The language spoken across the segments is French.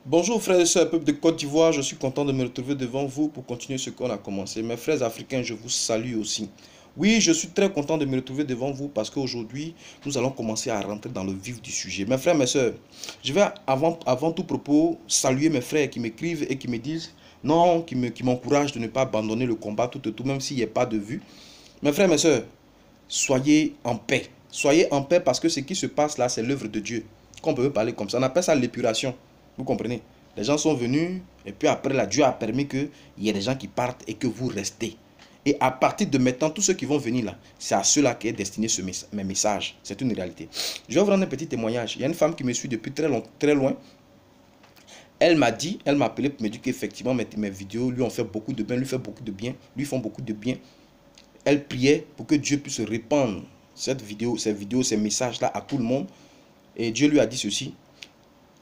Bonjour frères et sœurs, peuple de Côte d'Ivoire, je suis content de me retrouver devant vous pour continuer ce qu'on a commencé. Mes frères africains, je vous salue aussi. Oui, je suis très content de me retrouver devant vous parce qu'aujourd'hui, nous allons commencer à rentrer dans le vif du sujet. Mes frères, mes sœurs, je vais avant tout propos saluer mes frères qui m'écrivent et qui me disent non, qui m'encouragent de ne pas abandonner le combat tout, même s'il n'y a pas de vue. Mes frères, mes sœurs, soyez en paix. Soyez en paix parce que ce qui se passe là, c'est l'œuvre de Dieu. Qu'on peut parler comme ça. On appelle ça l'épuration. Vous comprenez? Les gens sont venus et puis après là, Dieu a permis qu'il y ait des gens qui partent et que vous restez. Et à partir de maintenant, tous ceux qui vont venir là, c'est à ceux-là qu'est destiné mes messages. C'est une réalité. Je vais vous rendre un petit témoignage. Il y a une femme qui me suit depuis très loin. Elle m'a dit, elle m'a appelé pour me dire qu'effectivement mes vidéos lui ont fait beaucoup de bien, lui fait beaucoup de bien, lui font beaucoup de bien. Elle priait pour que Dieu puisse répandre ces vidéos, ces messages-là à tout le monde. Et Dieu lui a dit ceci.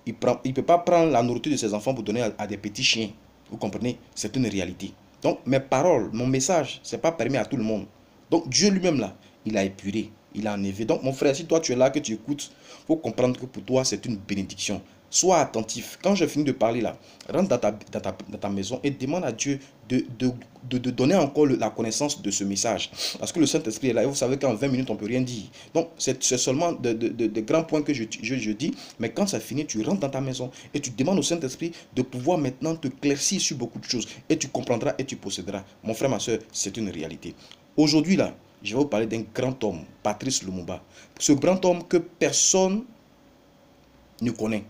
Il ne peut pas prendre la nourriture de ses enfants pour donner à des petits chiens. Vous comprenez? C'est une réalité. Donc mes paroles, mon message, ce n'est pas permis à tout le monde. Donc Dieu lui-même là, il a épuré, il a enlevé. Donc mon frère, si toi tu es là, que tu écoutes, il faut comprendre que pour toi c'est une bénédiction. Sois attentif. Quand j'ai fini de parler là, rentre dans ta maison et demande à Dieu de donner encore la connaissance de ce message. Parce que le Saint-Esprit est là. Et vous savez qu'en 20 minutes, on ne peut rien dire. Donc, c'est seulement de grands points que je dis. Mais quand ça finit, tu rentres dans ta maison et tu demandes au Saint-Esprit de pouvoir maintenant te claircir sur beaucoup de choses. Et tu comprendras et tu posséderas. Mon frère, ma soeur, c'est une réalité. Aujourd'hui, là, je vais vous parler d'un grand homme, Patrice Lumumba. Ce grand homme que personne ne connaît.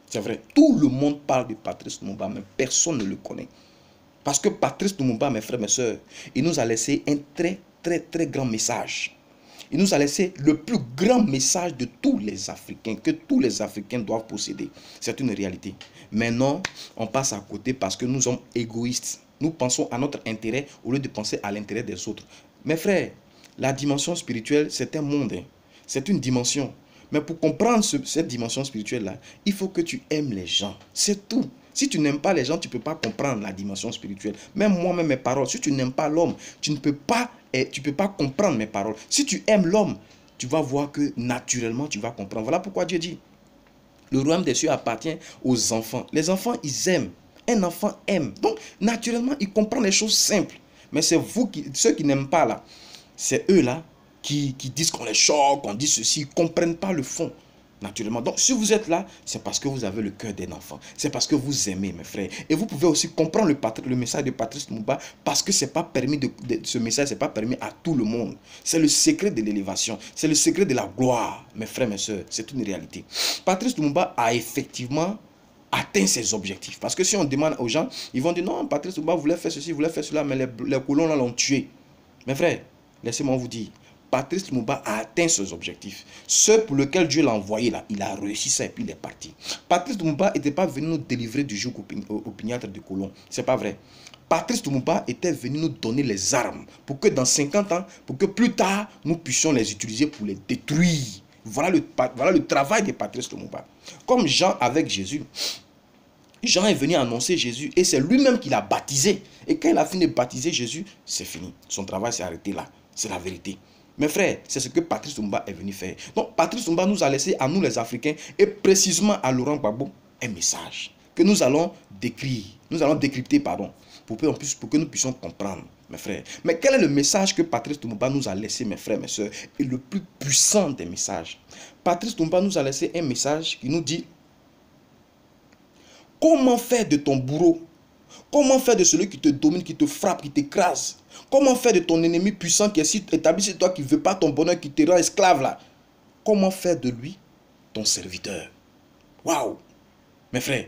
C'est vrai, tout le monde parle de Patrice Lumumba, mais personne ne le connaît. Parce que Patrice Lumumba, mes frères, mes sœurs, il nous a laissé un très grand message. Il nous a laissé le plus grand message de tous les Africains, que tous les Africains doivent posséder. C'est une réalité. Maintenant, on passe à côté parce que nous sommes égoïstes. Nous pensons à notre intérêt au lieu de penser à l'intérêt des autres. Mes frères, la dimension spirituelle, c'est un monde. C'est une dimension. Mais pour comprendre cette dimension spirituelle-là, il faut que tu aimes les gens. C'est tout. Si tu n'aimes pas les gens, tu ne peux pas comprendre la dimension spirituelle. Même moi, même mes paroles. Si tu n'aimes pas l'homme, tu ne peux pas, comprendre mes paroles. Si tu aimes l'homme, tu vas voir que naturellement, tu vas comprendre. Voilà pourquoi Dieu dit, le royaume des cieux appartient aux enfants. Les enfants, ils aiment. Un enfant aime. Donc, naturellement, il comprend les choses simples. Mais c'est vous, ceux qui n'aiment pas là, c'est eux là qui disent qu'on les choque, qu'on dit ceci, ils ne comprennent pas le fond. Naturellement. Donc, si vous êtes là, c'est parce que vous avez le cœur d'un enfant. C'est parce que vous aimez, mes frères. Et vous pouvez aussi comprendre le message de Patrice Lumumba parce que c'est pas permis ce message, c'est pas permis à tout le monde. C'est le secret de l'élévation. C'est le secret de la gloire, mes frères, mes soeurs. C'est une réalité. Patrice Lumumba a effectivement atteint ses objectifs. Parce que si on demande aux gens, ils vont dire non, Patrice Lumumba voulait faire ceci, voulait faire cela, mais les colons là l'ont tué. Mes frères, laissez-moi vous dire, Patrice Lumumba a atteint ses objectifs. Ce pour lequel Dieu l'a envoyé là, il a réussi ça et puis il est parti. Patrice Lumumba n'était pas venu nous délivrer du joug opiniâtre de colons. C'est pas vrai. Patrice Lumumba était venu nous donner les armes pour que dans 50 ans, pour que plus tard, nous puissions les utiliser pour les détruire. Voilà le travail de Patrice Lumumba. Comme Jean avec Jésus. Jean est venu annoncer Jésus et c'est lui-même qui l'a baptisé. Et quand il a fini de baptiser Jésus, c'est fini. Son travail s'est arrêté là. C'est la vérité. Mes frères, c'est ce que Patrice Lumumba est venu faire. Donc Patrice Lumumba nous a laissé à nous les Africains et précisément à Laurent Gbagbo un message que nous allons décrypter, pour que nous puissions comprendre, mes frères. Mais quel est le message que Patrice Lumumba nous a laissé, mes frères, mes soeurs, et le plus puissant des messages? Patrice Lumumba nous a laissé un message qui nous dit comment faire de ton bourreau, comment faire de celui qui te domine, qui te frappe, qui t'écrase, comment faire de ton ennemi puissant qui est établi sur toi, qui ne veut pas ton bonheur, qui te rend esclave là, comment faire de lui ton serviteur. Waouh, mes frères,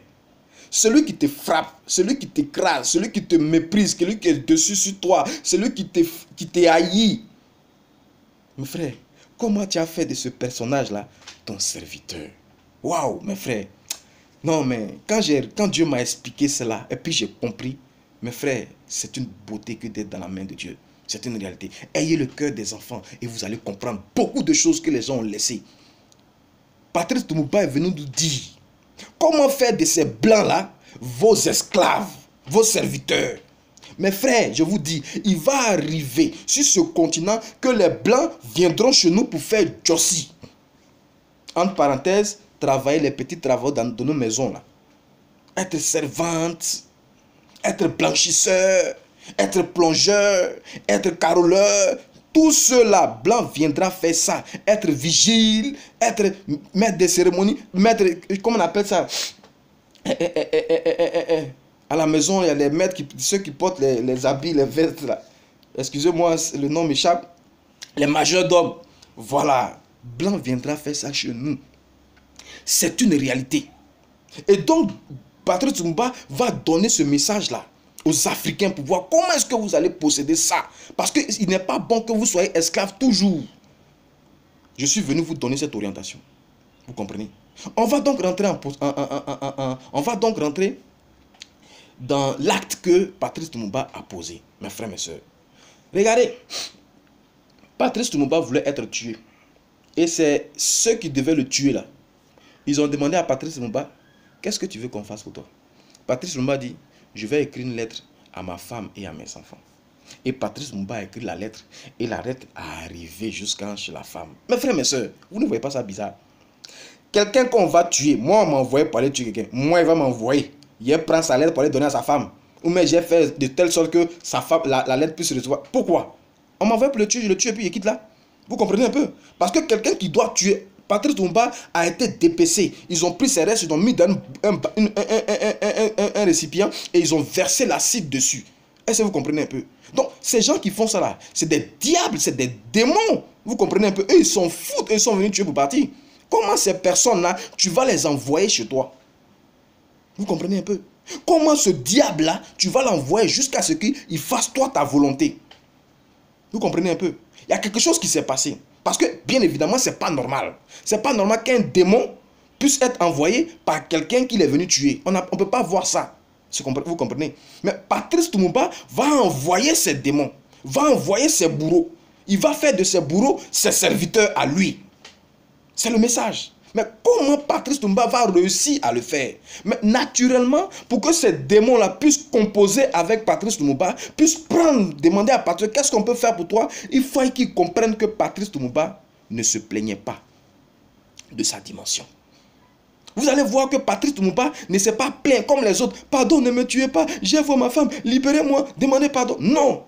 celui qui te frappe, celui qui t'écrase, celui qui te méprise, celui qui est dessus sur toi, celui qui te haït. Mes frères, comment tu as fait de ce personnage là ton serviteur? Waouh, mes frères. Non, mais quand Dieu m'a expliqué cela, et puis j'ai compris, mes frères, c'est une beauté que d'être dans la main de Dieu. C'est une réalité. Ayez le cœur des enfants et vous allez comprendre beaucoup de choses que les gens ont laissées. Patrice Lumumba est venu nous dire comment faire de ces blancs-là vos esclaves, vos serviteurs. Mes frères, je vous dis, il va arriver sur ce continent que les blancs viendront chez nous pour faire jossi. Entre parenthèses, travailler les petits travaux dans nos maisons là. être servante, être blanchisseur, être plongeur, être caroleur. Tout cela, blanc viendra faire ça. Être vigile, être maître des cérémonies, maître, comment on appelle ça? À la maison, il y a les maîtres, ceux qui portent les habits, les vestes là. Excusez-moi, le nom m'échappe. Les majordomes. Voilà. Blanc viendra faire ça chez nous. C'est une réalité. Et donc, Patrice Lumumba va donner ce message-là aux Africains pour voir comment est-ce que vous allez posséder ça. Parce qu'il n'est pas bon que vous soyez esclaves toujours. Je suis venu vous donner cette orientation. Vous comprenez? On va donc rentrer, on va donc rentrer dans l'acte que Patrice Lumumba a posé, mes frères, mes soeurs. Regardez, Patrice Lumumba voulait être tué. Et c'est ceux qui devaient le tuer là. Ils ont demandé à Patrice Lumumba, qu'est-ce que tu veux qu'on fasse pour toi? Patrice Lumumba dit, je vais écrire une lettre à ma femme et à mes enfants. Et Patrice Lumumba a écrit la lettre. Et la lettre est arrivée jusqu'à chez la femme. Mes frères, mes soeurs, vous ne voyez pas ça bizarre? Quelqu'un qu'on va tuer, moi on m'a envoyé pour aller tuer quelqu'un. Moi il va m'envoyer. Il prend sa lettre pour aller donner à sa femme. Ou mais j'ai fait de telle sorte que sa femme, la lettre puisse recevoir. Pourquoi? On m'envoie pour le tuer, je le tue et puis il quitte là. Vous comprenez un peu? Parce que quelqu'un qui doit tuer, Patrice Lumumba a été dépecé. Ils ont pris ses restes, ils ont mis dans un récipient et ils ont versé l'acide dessus. Est-ce que vous comprenez un peu? Donc, ces gens qui font ça là, c'est des diables, c'est des démons. Vous comprenez un peu? Eux, ils sont fous, ils sont venus tuer pour partir. Comment ces personnes-là, tu vas les envoyer chez toi? Vous comprenez un peu? Comment ce diable-là, tu vas l'envoyer jusqu'à ce qu'il fasse toi ta volonté? Vous comprenez un peu? Il y a quelque chose qui s'est passé. Parce que, bien évidemment, ce n'est pas normal. Ce n'est pas normal qu'un démon puisse être envoyé par quelqu'un qui est venu tuer. On ne peut pas voir ça. Vous comprenez? Mais Patrice Lumumba va envoyer ses démons, va envoyer ses bourreaux. Il va faire de ses bourreaux ses serviteurs à lui. C'est le message. Mais comment Patrice Lumumba va réussir à le faire? Mais naturellement, pour que ces démons-là puissent composer avec Patrice Lumumba, puissent demander à Patrice, qu'est-ce qu'on peut faire pour toi? Il faut qu'ils comprennent que Patrice Lumumba ne se plaignait pas de sa dimension. Vous allez voir que Patrice Lumumba ne s'est pas plaint comme les autres. Pardon, ne me tuez pas, j'ai vu ma femme, libérez-moi, demandez pardon. Non.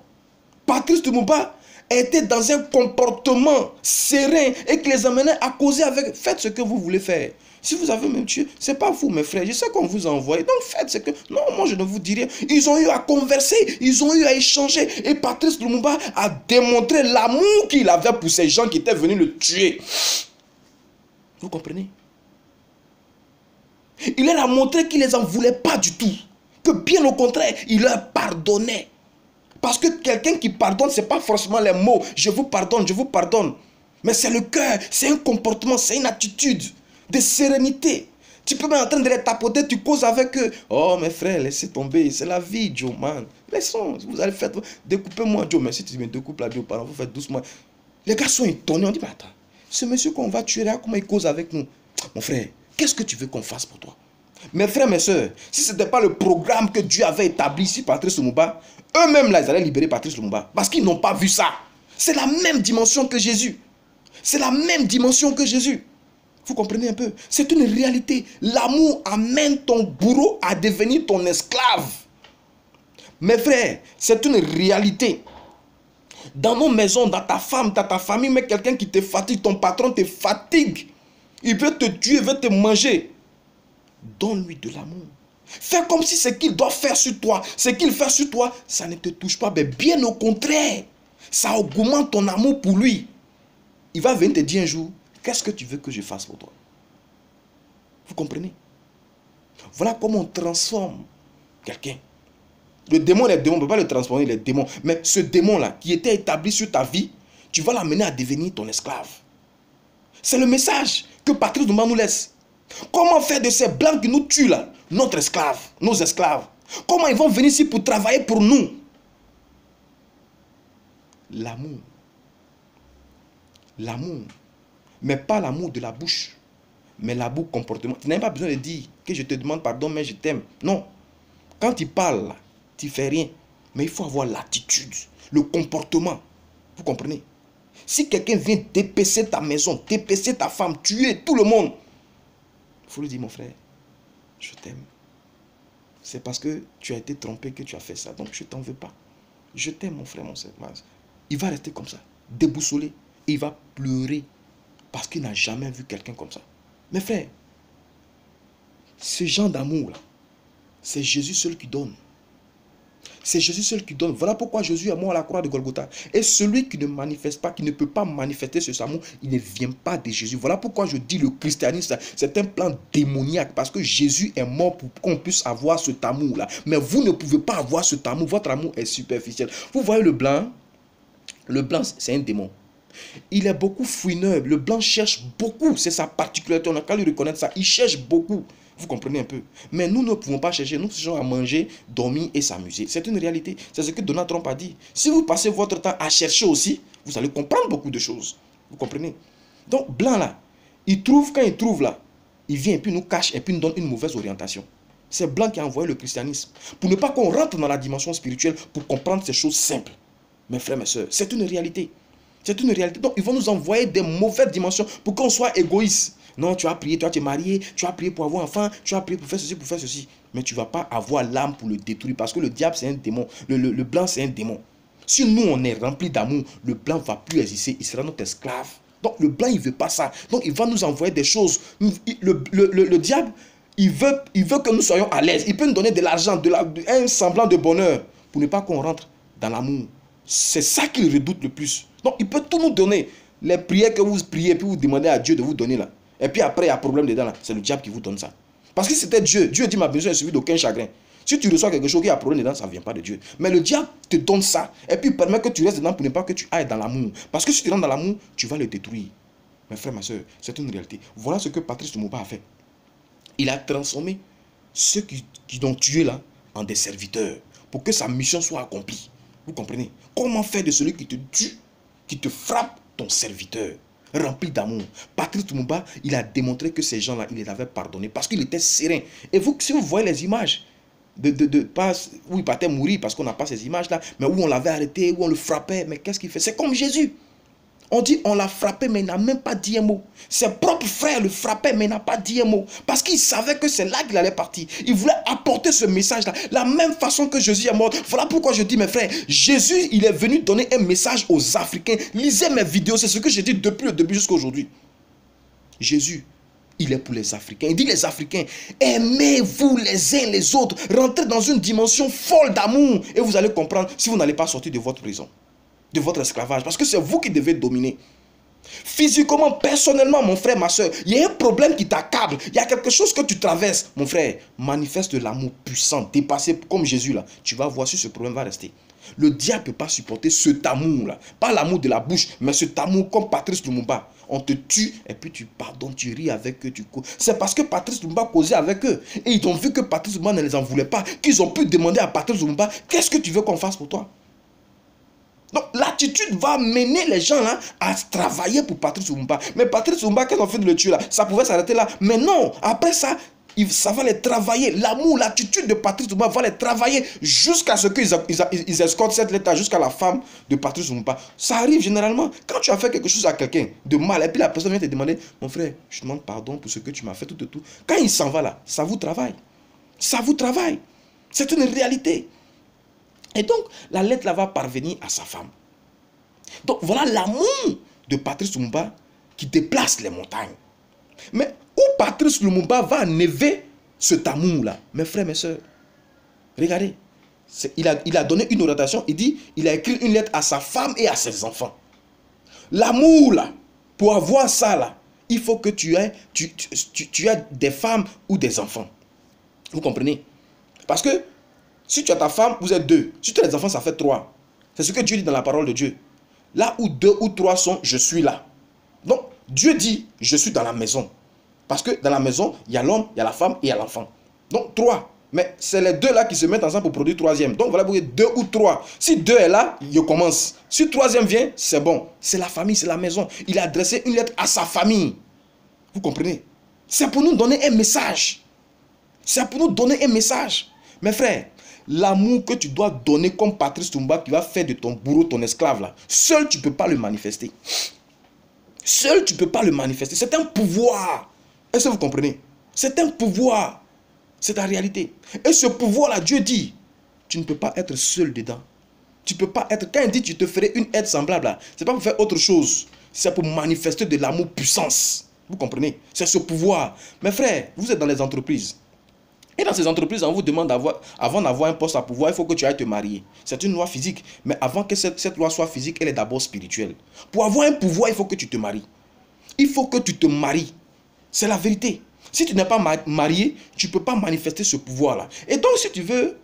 Patrice Lumumba était dans un comportement serein et qui les amenait à causer avec. Faites ce que vous voulez faire. Si vous avez me tué, c'est pas vous, mes frères. Je sais qu'on vous a envoyé. Donc faites ce que. Non, moi je ne vous dis rien. Ils ont eu à converser, ils ont eu à échanger. Et Patrice Lumumba a démontré l'amour qu'il avait pour ces gens qui étaient venus le tuer. Vous comprenez? Il leur a montré qu'il ne les en voulait pas du tout. Que bien au contraire, il leur pardonnait. Parce que quelqu'un qui pardonne, ce n'est pas forcément les mots. Je vous pardonne, je vous pardonne. Mais c'est le cœur, c'est un comportement, c'est une attitude de sérénité. Tu peux même en train de les tapoter, tu causes avec eux. Oh mes frères, laissez tomber, c'est la vie, Joe, man. Laissons, vous allez faire, découpez-moi, Joe. Mais si tu me découpes là, Joe, pardon, vous faites doucement. Les gars sont étonnés, on dit, mais attends, ce monsieur qu'on va tuer là, comment il cause avec nous? Mon frère, qu'est-ce que tu veux qu'on fasse pour toi? Mes frères, mes soeurs, si ce n'était pas le programme que Dieu avait établi ici, Patrice Lumumba, eux-mêmes là, ils allaient libérer Patrice Lumumba. Parce qu'ils n'ont pas vu ça. C'est la même dimension que Jésus. C'est la même dimension que Jésus. Vous comprenez un peu? C'est une réalité. L'amour amène ton bourreau à devenir ton esclave. Mes frères, c'est une réalité. Dans nos maisons, dans ta femme, dans ta famille, mais quelqu'un qui te fatigue, ton patron te fatigue. Il veut te tuer, il veut te manger. Donne-lui de l'amour. Fais comme si ce qu'il doit faire sur toi, ce qu'il fait sur toi, ça ne te touche pas. Mais bien au contraire, ça augmente ton amour pour lui. Il va venir te dire un jour, qu'est-ce que tu veux que je fasse pour toi? Vous comprenez? Voilà comment on transforme quelqu'un. Le démon, les démons, on ne peut pas le transformer, les démons. Mais ce démon-là, qui était établi sur ta vie, tu vas l'amener à devenir ton esclave. C'est le message que Patrice Lumumba nous laisse. Comment faire de ces blancs qui nous tuent là, notre esclave, nos esclaves? Comment ils vont venir ici pour travailler pour nous? L'amour. L'amour. Mais pas l'amour de la bouche. Mais l'amour comportement. Tu n'as pas besoin de dire que je te demande pardon, mais je t'aime. Non. Quand tu parles là, tu ne fais rien. Mais il faut avoir l'attitude, le comportement. Vous comprenez? Si quelqu'un vient dépecer ta maison, dépecer ta femme, tuer tout le monde, il faut lui dire, mon frère, je t'aime. c'est parce que tu as été trompé que tu as fait ça. Donc je ne t'en veux pas. Je t'aime mon frère, mon soeur. Il va rester comme ça, déboussolé. Et il va pleurer parce qu'il n'a jamais vu quelqu'un comme ça. Mes frères, ce genre d'amour-là, c'est Jésus seul qui donne. C'est Jésus seul qui donne. Voilà pourquoi Jésus est mort à la croix de Golgotha. Et celui qui ne manifeste pas, qui ne peut pas manifester ce amour, il ne vient pas de Jésus. Voilà pourquoi je dis le christianisme, c'est un plan démoniaque. Parce que Jésus est mort pour qu'on puisse avoir cet amour-là. Mais vous ne pouvez pas avoir cet amour. Votre amour est superficiel. Vous voyez le blanc? Le blanc, c'est un démon. Il est beaucoup fouineur. Le blanc cherche beaucoup. C'est sa particularité. On a qu'à lui reconnaître ça. Il cherche beaucoup. Vous comprenez un peu? Mais nous ne pouvons pas chercher. Nous cherchons à manger, dormir et s'amuser. C'est une réalité. C'est ce que Donald Trump a dit. Si vous passez votre temps à chercher aussi, vous allez comprendre beaucoup de choses. Vous comprenez? Donc, blanc là, il trouve, quand il trouve là, il vient et puis nous cache et puis nous donne une mauvaise orientation. C'est blanc qui a envoyé le christianisme. Pour ne pas qu'on rentre dans la dimension spirituelle pour comprendre ces choses simples. Mes frères, mes soeurs, c'est une réalité. C'est une réalité. Donc, ils vont nous envoyer des mauvaises dimensions pour qu'on soit égoïste. Non, tu as prié, toi tu es marié, tu as prié pour avoir un enfant, tu as prié pour faire ceci, pour faire ceci. Mais tu ne vas pas avoir l'âme pour le détruire parce que le diable c'est un démon. Le blanc c'est un démon. Si nous on est rempli d'amour, le blanc ne va plus exister, il sera notre esclave. Donc le blanc il ne veut pas ça. Donc il va nous envoyer des choses. Le diable, il veut que nous soyons à l'aise. Il peut nous donner de l'argent, un semblant de bonheur pour ne pas qu'on rentre dans l'amour. C'est ça qu'il redoute le plus. Donc il peut tout nous donner. Les prières que vous priez, puis vous demandez à Dieu de vous donner là. Et puis après, il y a un problème dedans là. C'est le diable qui vous donne ça. Parce que c'était Dieu. Dieu dit ma besoin est suivi d'aucun chagrin. Si tu reçois quelque chose qui a un problème dedans, ça ne vient pas de Dieu. Mais le diable te donne ça. Et puis il permet que tu restes dedans pour ne pas que tu ailles dans l'amour. Parce que si tu rentres dans l'amour, tu vas le détruire. Mes frères, ma soeur, c'est une réalité. Voilà ce que Patrice Lumumba a fait. Il a transformé ceux qui l'ont tué là en des serviteurs. Pour que sa mission soit accomplie. Vous comprenez? Comment faire de celui qui te tue, qui te frappe, ton serviteur rempli d'amour. Patrice Lumumba, il a démontré que ces gens-là, il les avait pardonnés parce qu'il était serein. Et vous, si vous voyez les images où il partait mourir parce qu'on n'a pas ces images-là, mais où on l'avait arrêté, où on le frappait, mais qu'est-ce qu'il fait? C'est comme Jésus. On dit on l'a frappé, mais il n'a même pas dit un mot. Ses propres frères le frappaient, mais il n'a pas dit un mot. Parce qu'il savait que c'est là qu'il allait partir. Il voulait apporter ce message-là. La même façon que Jésus est mort. Voilà pourquoi je dis, mes frères, Jésus, il est venu donner un message aux Africains. Lisez mes vidéos, c'est ce que j'ai dit depuis le début jusqu'à aujourd'hui. Jésus, il est pour les Africains. Il dit les Africains, aimez-vous les uns les autres. Rentrez dans une dimension folle d'amour. Et vous allez comprendre si vous n'allez pas sortir de votre prison, de votre esclavage, parce que c'est vous qui devez dominer. Physiquement, personnellement, mon frère, ma soeur, il y a un problème qui t'accable, il y a quelque chose que tu traverses, mon frère, manifeste de l'amour puissant, dépassé comme Jésus là, tu vas voir si ce problème va rester. Le diable ne peut pas supporter cet amour là, pas l'amour de la bouche, mais cet amour comme Patrice Lumumba. On te tue et puis tu pardonnes, tu ris avec eux, tu cours. C'est parce que Patrice Lumumba causait avec eux et ils ont vu que Patrice Lumumba ne les en voulait pas, qu'ils ont pu demander à Patrice Lumumba, qu'est-ce que tu veux qu'on fasse pour toi? Donc l'attitude va mener les gens là à travailler pour Patrice Lumumba. Mais Patrice Lumumba, qu'est-ce qu'on fait de le tuer là? Ça pouvait s'arrêter là. Mais non, après ça, ça va les travailler. L'amour, l'attitude de Patrice Lumumba va les travailler jusqu'à ce qu'ils escortent cette lettre jusqu'à la femme de Patrice Lumumba. Ça arrive généralement. Quand tu as fait quelque chose à quelqu'un de mal et puis la personne vient te demander, mon frère, je te demande pardon pour ce que tu m'as fait, tout. Quand il s'en va là, ça vous travaille. Ça vous travaille. C'est une réalité. Et donc, la lettre là va parvenir à sa femme. Donc, voilà l'amour de Patrice Lumumba qui déplace les montagnes. Mais où Patrice Lumumba va enlever cet amour-là? Mes frères, mes soeurs, regardez. Il a donné une orientation. Il dit, il a écrit une lettre à sa femme et à ses enfants. L'amour, là, pour avoir ça, là, il faut que tu aies des femmes ou des enfants. Vous comprenez? Parce que si tu as ta femme, vous êtes deux. Si tu as des enfants, ça fait trois. C'est ce que Dieu dit dans la parole de Dieu. Là où deux ou trois sont, je suis là. Donc, Dieu dit, je suis dans la maison. Parce que dans la maison, il y a l'homme, il y a la femme et il y a l'enfant. Donc, trois. Mais c'est les deux là qui se mettent ensemble pour produire troisième. Donc, voilà, vous voyez, deux ou trois. Si deux est là, il commence. Si troisième vient, c'est bon. C'est la famille, c'est la maison. Il a adressé une lettre à sa famille. Vous comprenez? C'est pour nous donner un message. C'est pour nous donner un message. Mes frères, l'amour que tu dois donner comme Patrice Lumumba qui va faire de ton bourreau ton esclave là, seul tu ne peux pas le manifester. Seul tu ne peux pas le manifester. C'est un pouvoir. Est-ce que vous comprenez? C'est un pouvoir. C'est la réalité. Et ce pouvoir-là, Dieu dit, tu ne peux pas être seul dedans. Tu ne peux pas être... Quand il dit, tu te ferais une aide semblable, ce n'est pas pour faire autre chose. C'est pour manifester de l'amour puissance. Vous comprenez? C'est ce pouvoir. Mes frères, vous êtes dans les entreprises. Et dans ces entreprises, on vous demande avant d'avoir un poste à pouvoir, il faut que tu ailles te marier. C'est une loi physique. Mais avant que cette loi soit physique, elle est d'abord spirituelle. Pour avoir un pouvoir, il faut que tu te maries. Il faut que tu te maries. C'est la vérité. Si tu n'es pas marié, tu ne peux pas manifester ce pouvoir-là. Et donc, si tu veux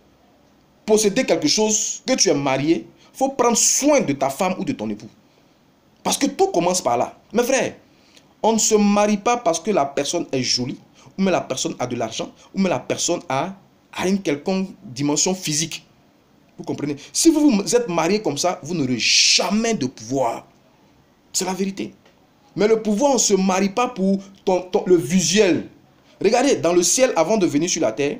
posséder quelque chose, que tu es marié, il faut prendre soin de ta femme ou de ton époux. Parce que tout commence par là. Mes frères, on ne se marie pas parce que la personne est jolie, ou mais la personne a de l'argent, ou mais la personne a une quelconque dimension physique. Vous comprenez? Si vous vous êtes marié comme ça, vous n'aurez jamais de pouvoir. C'est la vérité. Mais le pouvoir, on ne se marie pas pour le visuel. Regardez, dans le ciel, avant de venir sur la terre,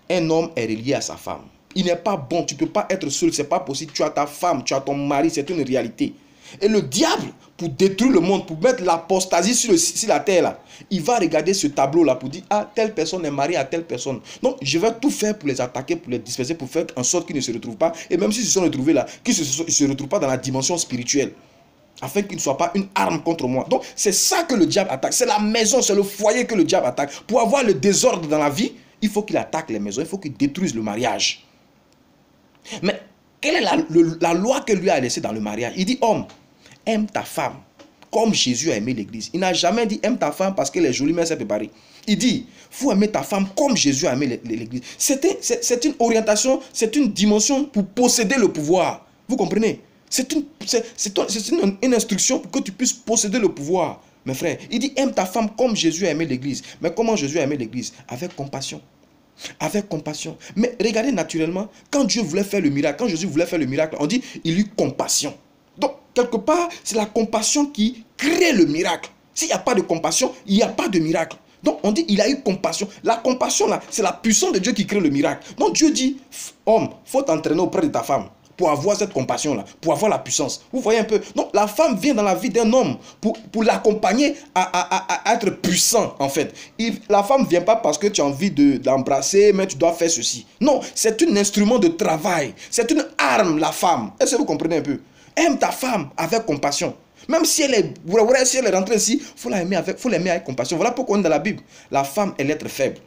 un homme est relié à sa femme. Il n'est pas bon, tu ne peux pas être seul, ce n'est pas possible. Tu as ta femme, tu as ton mari, c'est une réalité. Et le diable, pour détruire le monde, pour mettre l'apostasie sur la terre, là, il va regarder ce tableau-là pour dire, ah, telle personne est mariée à telle personne. Donc, je vais tout faire pour les attaquer, pour les disperser, pour faire en sorte qu'ils ne se retrouvent pas. Et même s'ils se sont retrouvés là, qu'ils ne se retrouvent pas dans la dimension spirituelle. Afin qu'ils ne soient pas une arme contre moi. Donc, c'est ça que le diable attaque. C'est la maison, c'est le foyer que le diable attaque. Pour avoir le désordre dans la vie, il faut qu'il attaque les maisons, il faut qu'il détruise le mariage. Mais quelle est la loi que lui a laissée dans le mariage? Il dit, homme, aime ta femme comme Jésus a aimé l'église. Il n'a jamais dit, aime ta femme parce qu'elle est jolie, mais elle s'est préparée. Il dit, il faut aimer ta femme comme Jésus a aimé l'église. C'est une orientation, c'est une dimension pour posséder le pouvoir. Vous comprenez? C'est une instruction pour que tu puisses posséder le pouvoir, mes frères. Il dit, aime ta femme comme Jésus a aimé l'église. Mais comment Jésus a aimé l'église? Avec compassion. Avec compassion. Mais regardez naturellement, quand Dieu voulait faire le miracle, quand Jésus voulait faire le miracle, on dit, il eut compassion. Donc, quelque part, c'est la compassion qui crée le miracle. S'il n'y a pas de compassion, il n'y a pas de miracle. Donc, on dit, il a eu compassion. La compassion, là, c'est la puissance de Dieu qui crée le miracle. Donc, Dieu dit, homme, il faut t'entraîner auprès de ta femme pour avoir cette compassion-là, pour avoir la puissance. Vous voyez un peu? Donc, la femme vient dans la vie d'un homme pour l'accompagner à être puissant, en fait. La femme ne vient pas parce que tu as envie d'embrasser, mais tu dois faire ceci. Non, c'est un instrument de travail. C'est une arme, la femme. Est-ce que vous comprenez un peu? Aime ta femme avec compassion. Même si elle est rentrée ici, il faut l'aimer avec compassion. Voilà pourquoi on est dans la Bible. La femme est l'être faible.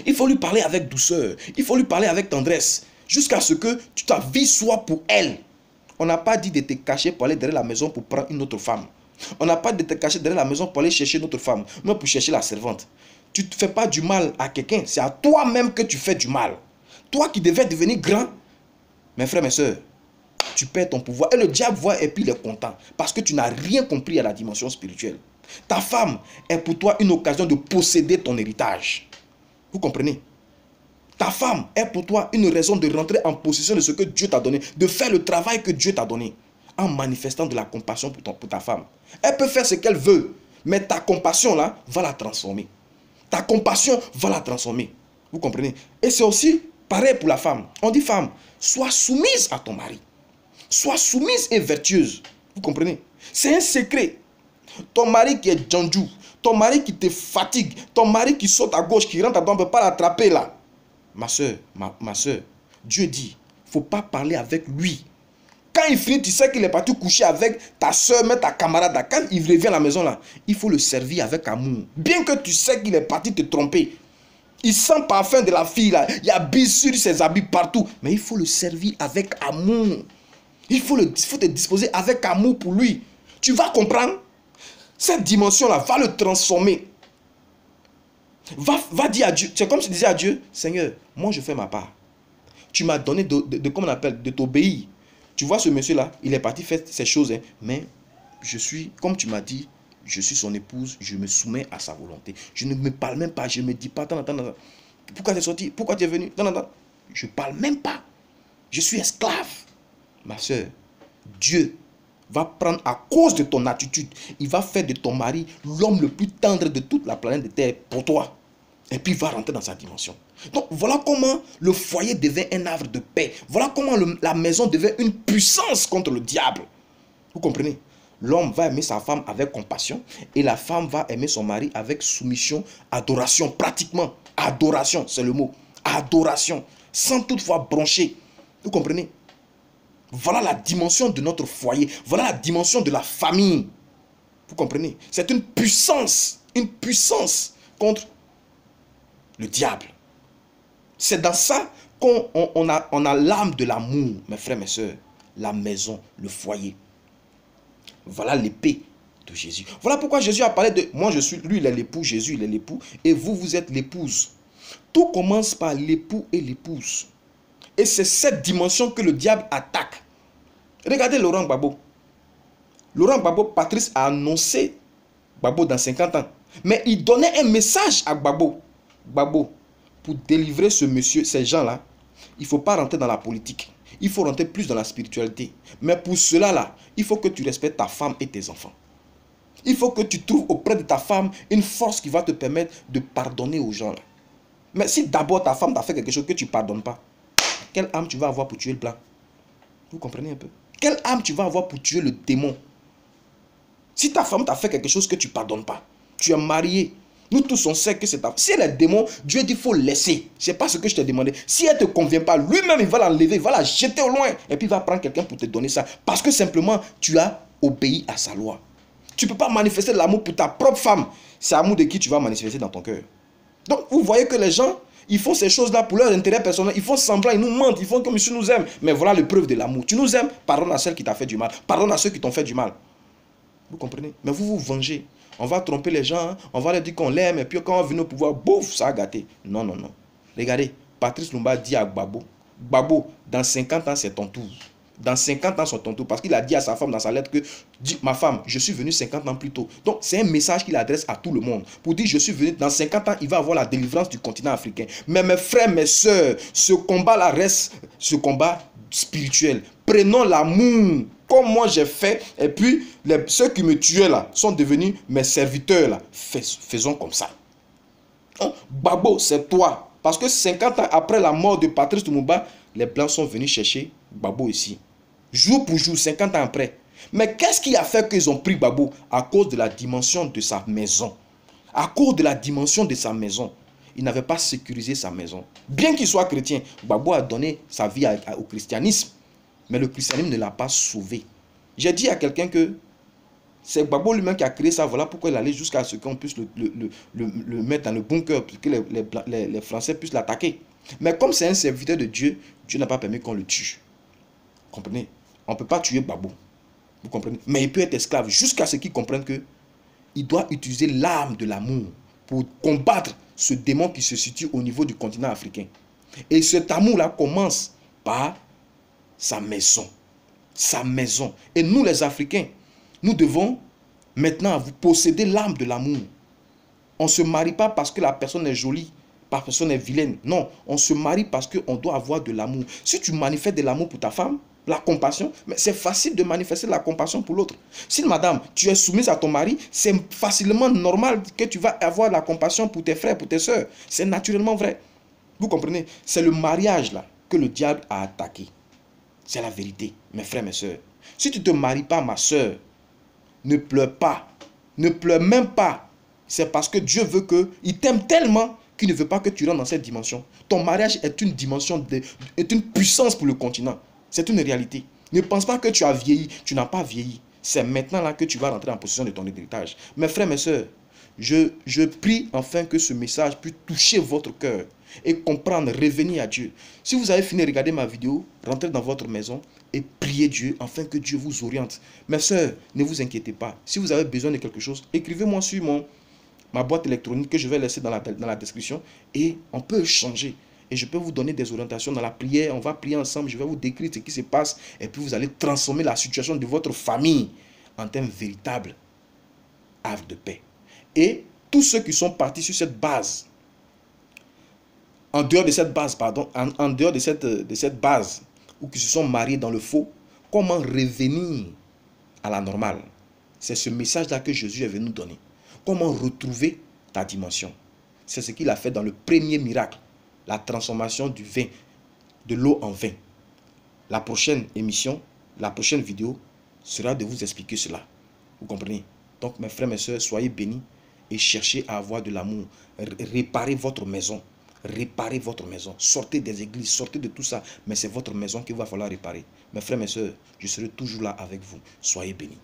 Il faut lui parler avec douceur. Il faut lui parler avec tendresse. Jusqu'à ce que ta vie soit pour elle. On n'a pas dit de te cacher pour aller derrière la maison pour prendre une autre femme. On n'a pas dit de te cacher derrière la maison pour aller chercher une autre femme. Mais pour chercher la servante. Tu ne fais pas du mal à quelqu'un. C'est à toi-même que tu fais du mal. Toi qui devais devenir grand. Mes frères, mes soeurs, tu perds ton pouvoir. Et le diable voit et puis il est content. Parce que tu n'as rien compris à la dimension spirituelle. Ta femme est pour toi une occasion de posséder ton héritage. Vous comprenez? Ta femme est pour toi une raison de rentrer en possession de ce que Dieu t'a donné, de faire le travail que Dieu t'a donné, en manifestant de la compassion pour ta femme. Elle peut faire ce qu'elle veut, mais ta compassion là va la transformer. Ta compassion va la transformer. Vous comprenez? Et c'est aussi pareil pour la femme. On dit femme, sois soumise à ton mari. Sois soumise et vertueuse. Vous comprenez? C'est un secret. Ton mari qui est djandjou, ton mari qui te fatigue, ton mari qui saute à gauche, qui rentre à droite, on ne peut pas l'attraper là. Ma soeur, ma soeur, Dieu dit, il ne faut pas parler avec lui. Quand il finit, tu sais qu'il est parti coucher avec ta soeur, mais ta camarade. Quand il revient à la maison, là, il faut le servir avec amour. Bien que tu sais qu'il est parti te tromper. Il sent le parfum de la fille, là. Il y a bis sur ses habits partout. Mais il faut le servir avec amour. Il faut te disposer avec amour pour lui. Tu vas comprendre? Cette dimension-là va le transformer. Va dire à Dieu, c'est comme si tu disais à Dieu, Seigneur, moi je fais ma part. Tu m'as donné comment on appelle, de t'obéir. Tu vois ce monsieur-là, il est parti faire ces choses, hein, mais je suis, comme tu m'as dit, je suis son épouse, je me soumets à sa volonté. Je ne me parle même pas, je ne me dis pas, attends, pourquoi tu es sorti, pourquoi tu es venu, je ne parle même pas. Je suis esclave. Ma soeur, Dieu va prendre à cause de ton attitude, il va faire de ton mari l'homme le plus tendre de toute la planète de Terre pour toi. Et puis il va rentrer dans sa dimension. Donc voilà comment le foyer devient un havre de paix. Voilà comment la maison devient une puissance contre le diable. Vous comprenez? L'homme va aimer sa femme avec compassion et la femme va aimer son mari avec soumission, adoration, pratiquement. Adoration, c'est le mot. Adoration. Sans toutefois broncher. Vous comprenez? Voilà la dimension de notre foyer. Voilà la dimension de la famille. Vous comprenez? C'est une puissance contre le diable. C'est dans ça qu'on a l'âme de l'amour, mes frères, mes soeurs. La maison, le foyer. Voilà l'épée de Jésus. Voilà pourquoi Jésus a parlé de... Moi, je suis... Lui, il est l'époux. Jésus, il est l'époux. Et vous, vous êtes l'épouse. Tout commence par l'époux et l'épouse. Et c'est cette dimension que le diable attaque. Regardez Laurent Gbagbo. Laurent Gbagbo, Patrice a annoncé Gbagbo dans 50 ans. Mais il donnait un message à Gbagbo. Gbagbo, pour délivrer ce monsieur, ces gens-là, il ne faut pas rentrer dans la politique. Il faut rentrer plus dans la spiritualité. Mais pour cela, là, il faut que tu respectes ta femme et tes enfants. Il faut que tu trouves auprès de ta femme une force qui va te permettre de pardonner aux gens. Là. Mais si d'abord ta femme t'a fait quelque chose que tu ne pardonnes pas, quelle âme tu vas avoir pour tuer le blanc? Vous comprenez un peu? Quelle âme tu vas avoir pour tuer le démon? Si ta femme t'a fait quelque chose que tu ne pardonnes pas, tu es marié. Nous tous on sait que c'est ta femme. Si elle est démon, Dieu dit qu'il faut laisser. Ce n'est pas ce que je t'ai demandé. Si elle ne te convient pas, lui-même il va l'enlever, il va la jeter au loin. Et puis il va prendre quelqu'un pour te donner ça. Parce que simplement tu as obéi à sa loi. Tu ne peux pas manifester de l'amour pour ta propre femme. C'est l'amour de qui tu vas manifester dans ton cœur. Donc vous voyez que les gens, ils font ces choses-là pour leur intérêt personnel. Ils font semblant, ils nous mentent, ils font comme si nous aiment. Mais voilà le preuve de l'amour. Tu nous aimes, pardonne à celle qui t'a fait du mal. Pardonne à ceux qui t'ont fait du mal. Vous comprenez? Mais vous vous vengez. On va tromper les gens, hein? On va leur dire qu'on l'aime, et puis quand on vient au pouvoir, bouf, ça a gâté. Non, non, non. Regardez, Patrice Lumumba dit à Gbagbo, Gbagbo, dans 50 ans, c'est ton tour. Dans 50 ans, c'est ton tour. Parce qu'il a dit à sa femme dans sa lettre que, ma femme, je suis venu 50 ans plus tôt. Donc, c'est un message qu'il adresse à tout le monde. Pour dire, je suis venu, dans 50 ans, il va avoir la délivrance du continent africain. Mais mes frères, mes soeurs, ce combat-là reste ce combat spirituel. Prenons l'amour comme moi j'ai fait, et puis ceux qui me tuaient là sont devenus mes serviteurs là. Faisons comme ça. Gbagbo, c'est toi. Parce que 50 ans après la mort de Patrice Lumumba, les Blancs sont venus chercher Gbagbo ici. Jour pour jour, 50 ans après. Mais qu'est-ce qui a fait qu'ils ont pris Gbagbo? À cause de la dimension de sa maison. À cause de la dimension de sa maison. Il n'avait pas sécurisé sa maison. Bien qu'il soit chrétien, Gbagbo a donné sa vie au christianisme. Mais le christianisme ne l'a pas sauvé. J'ai dit à quelqu'un que c'est Gbagbo lui-même qui a créé ça. Voilà pourquoi il allait jusqu'à ce qu'on puisse le mettre dans le bunker, pour que les Français puissent l'attaquer. Mais comme c'est un serviteur de Dieu, Dieu n'a pas permis qu'on le tue. Vous comprenez? On ne peut pas tuer Gbagbo. Vous comprenez? Mais il peut être esclave jusqu'à ce qu'il comprenne que il doit utiliser l'âme de l'amour pour combattre ce démon qui se situe au niveau du continent africain. Et cet amour-là commence par sa maison. Sa maison. Et nous les Africains, nous devons maintenant posséder l'âme de l'amour. On ne se marie pas parce que la personne est jolie, parce que la personne est vilaine. Non, on se marie parce qu'on doit avoir de l'amour. Si tu manifestes de l'amour pour ta femme, la compassion, mais c'est facile de manifester de la compassion pour l'autre. Si madame, tu es soumise à ton mari, c'est facilement normal que tu vas avoir la compassion pour tes frères, pour tes soeurs. C'est naturellement vrai. Vous comprenez? C'est le mariage là que le diable a attaqué. C'est la vérité, mes frères, mes soeurs. Si tu ne te maries pas, ma soeur, ne pleure pas. Ne pleure même pas. C'est parce que Dieu veut que... Il t'aime tellement qu'il ne veut pas que tu rentres dans cette dimension. Ton mariage est une dimension, est une puissance pour le continent. C'est une réalité. Ne pense pas que tu as vieilli. Tu n'as pas vieilli. C'est maintenant là que tu vas rentrer en possession de ton héritage. Mes frères, mes soeurs, je prie enfin que ce message puisse toucher votre cœur et comprendre, revenir à Dieu. Si vous avez fini de regarder ma vidéo, rentrez dans votre maison et priez Dieu afin que Dieu vous oriente. Mes soeurs, ne vous inquiétez pas. Si vous avez besoin de quelque chose, écrivez-moi sur ma boîte électronique que je vais laisser dans la description et on peut échanger. Et je peux vous donner des orientations dans la prière. On va prier ensemble. Je vais vous décrire ce qui se passe. Et puis vous allez transformer la situation de votre famille en un véritable havre de paix. Et tous ceux qui sont partis sur cette base, en dehors de cette base, pardon, en dehors de cette base, ou qui se sont mariés dans le faux, comment revenir à la normale? C'est ce message-là que Jésus est venu nous donner. Comment retrouver ta dimension? C'est ce qu'il a fait dans le premier miracle, la transformation du vin, de l'eau en vin. La prochaine émission, la prochaine vidéo sera de vous expliquer cela. Vous comprenez? Donc mes frères, mes soeurs, soyez bénis et cherchez à avoir de l'amour. Réparez votre maison. Réparez votre maison. Sortez des églises, sortez de tout ça. Mais c'est votre maison qu'il va falloir réparer. Mes frères, mes soeurs, je serai toujours là avec vous. Soyez bénis.